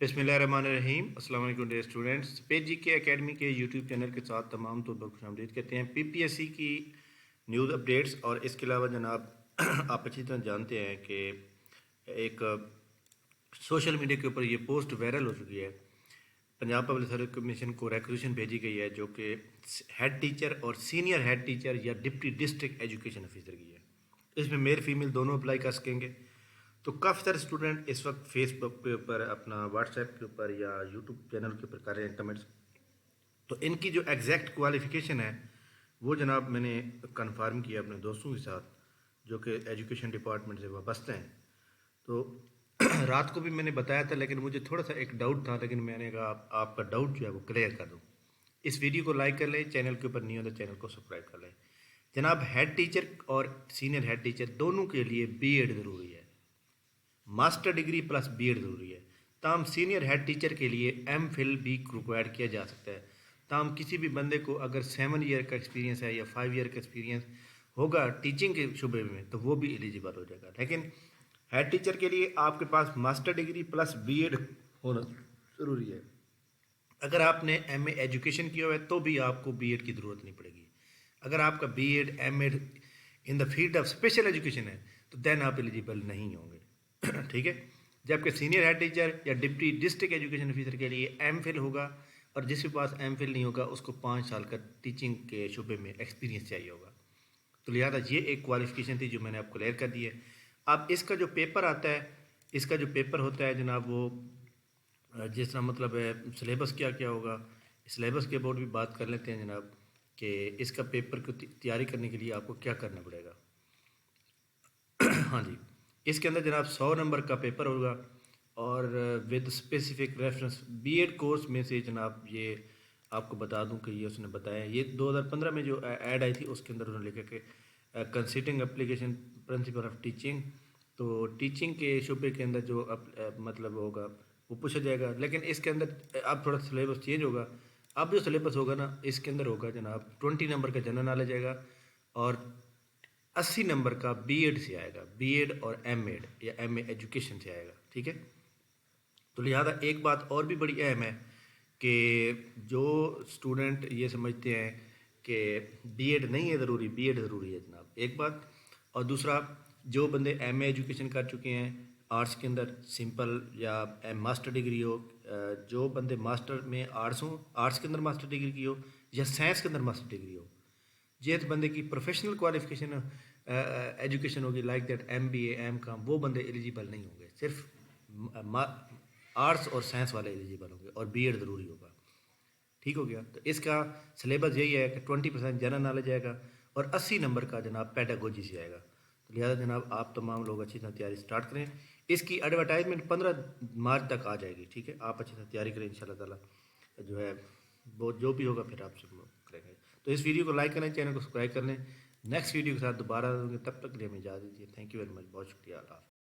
बिस्मिल्लाहिर्रहमानिर्रहीम। अस्सलाम वालेकुम डियर स्टूडेंट्स। पेज जी के एकेडमी के यूट्यूब चैनल के साथ तमाम तौर पर खुशामदीद कहते हैं। पीपीएससी की न्यूज़ अपडेट्स और इसके अलावा जनाब आप अच्छी तरह जानते हैं कि एक सोशल मीडिया के ऊपर ये पोस्ट वायरल हो चुकी है। पंजाब पब्लिक सर्विस कमीशन को रिक्वेजिशन भेजी गई है जो कि हेड टीचर और सीनियर हेड टीचर या डिप्टी डिस्ट्रिक्ट एजुकेशन ऑफिसर की है। इसमें मेल फीमेल दोनों अप्लाई कर सकेंगे। तो काफ़ी सारे स्टूडेंट इस वक्त फेसबुक के ऊपर, अपना व्हाट्सएप के ऊपर या यूट्यूब चैनल के ऊपर कर रहे हैं कमेंट्स। तो इनकी जो एग्जैक्ट क्वालिफ़िकेशन है वो जनाब मैंने कंफर्म किया अपने दोस्तों के साथ जो कि एजुकेशन डिपार्टमेंट से वाबस्ते हैं। तो रात को भी मैंने बताया था, लेकिन मुझे थोड़ा सा एक डाउट था, लेकिन मैंने कहा आपका डाउट जो है वो क्लियर कर दूँ। इस वीडियो को लाइक कर लें, चैनल के ऊपर नहीं हो तो चैनल को सब्सक्राइब कर लें। जनाब हेड टीचर और सीनियर हेड टीचर दोनों के लिए बीएड ज़रूरी है, मास्टर डिग्री प्लस बीएड ज़रूरी है। ताम सीनियर हेड टीचर के लिए एमफिल भी रिक्वायर्ड किया जा सकता है। ताम किसी भी बंदे को अगर 7 ईयर का एक्सपीरियंस है या 5 ईयर का एक्सपीरियंस होगा टीचिंग के शुबे में तो वो भी एलिजिबल हो जाएगा। लेकिन हेड टीचर के लिए आपके पास मास्टर डिग्री प्लस बीएड होना ज़रूरी है। अगर आपने एमए एजुकेशन किया हुआ है तो भी आपको बीएड की ज़रूरत नहीं पड़ेगी। अगर आपका BEd MEd in the field of special education है तो देन आप एलिजिबल नहीं होंगे। ठीक है। जबकि सीनियर हेड टीचर या डिप्टी डिस्ट्रिक्ट एजुकेशन ऑफिसर के लिए एमफिल होगा, और जिसके पास एमफिल नहीं होगा उसको 5 साल का टीचिंग के शुबे में एक्सपीरियंस चाहिए होगा। तो लिहाजा ये एक क्वालिफिकेशन थी जो मैंने आपको क्लियर कर दी है। अब इसका जो पेपर आता है, इसका जो पेपर होता है जनाब वो जिस तरह मतलब है सिलेबस क्या क्या होगा, सिलेबस के अबाउट भी बात कर लेते हैं जनाब कि इसका पेपर को तैयारी करने के लिए आपको क्या करना पड़ेगा। हाँ जी, इसके अंदर जनाब 100 नंबर का पेपर होगा और with specific reference BEd course में से जनाब ये आपको बता दूं कि ये उसने बताया, ये 2015 में जो ऐड आई थी उसके अंदर उन्होंने लिखा कि considering application principle of teaching. तो टीचिंग के शुबे के अंदर जो मतलब होगा वो पूछा जाएगा। लेकिन इसके अंदर अब थोड़ा सिलेबस चेंज होगा। अब जो सिलेबस होगा ना इसके अंदर होगा जनाब 20 नंबर का जनरल नॉलेज आएगा और 80 नंबर का बीएड से आएगा, बीएड और एमएड या एमए एजुकेशन से आएगा। ठीक है। तो लिहाजा एक बात और भी बड़ी अहम है कि जो स्टूडेंट ये समझते हैं कि बीएड नहीं है ज़रूरी, बीएड ज़रूरी है जनाब, एक बात। और दूसरा, जो बंदे एमए एजुकेशन कर चुके हैं आर्ट्स के अंदर सिंपल या मास्टर डिग्री हो, जो बंदे मास्टर में आर्ट्स हों, आर्ट्स के अंदर मास्टर डिग्री की हो या साइंस के अंदर मास्टर डिग्री हो, जिस बंदे की प्रोफेशनल क्वालिफिकेशन एजुकेशन होगी लाइक दैट एमबीए एमकॉम, वो बंदे एलिजिबल नहीं होंगे। सिर्फ आर्ट्स और साइंस वाले एलिजिबल होंगे और बीएड ज़रूरी होगा। ठीक हो गया। तो इसका सिलेबस यही है कि 20% जनरल नॉलेज आएगा और 80 नंबर का जनाब पेडागोजी से आएगा। तो लिहाजा जनाब आप तमाम लोग अच्छी तरह तैयारी स्टार्ट करें। इसकी एडवर्टाइजमेंट 15 मार्च तक आ जाएगी। ठीक है, आप अच्छी तरह तैयारी करें, इंशाल्लाह ताला जो है वो जो भी होगा फिर आपसे करेंगे। तो इस वीडियो को लाइक करें, चैनल को सब्सक्राइब कर लें। नेक्स्ट वीडियो के साथ दोबारा होंगे, तब तक के लिए हमें इजाज़त दीजिए। थैंक यू वेरी मच, बहुत शुक्रिया। अल्लाह हाफ़िज़।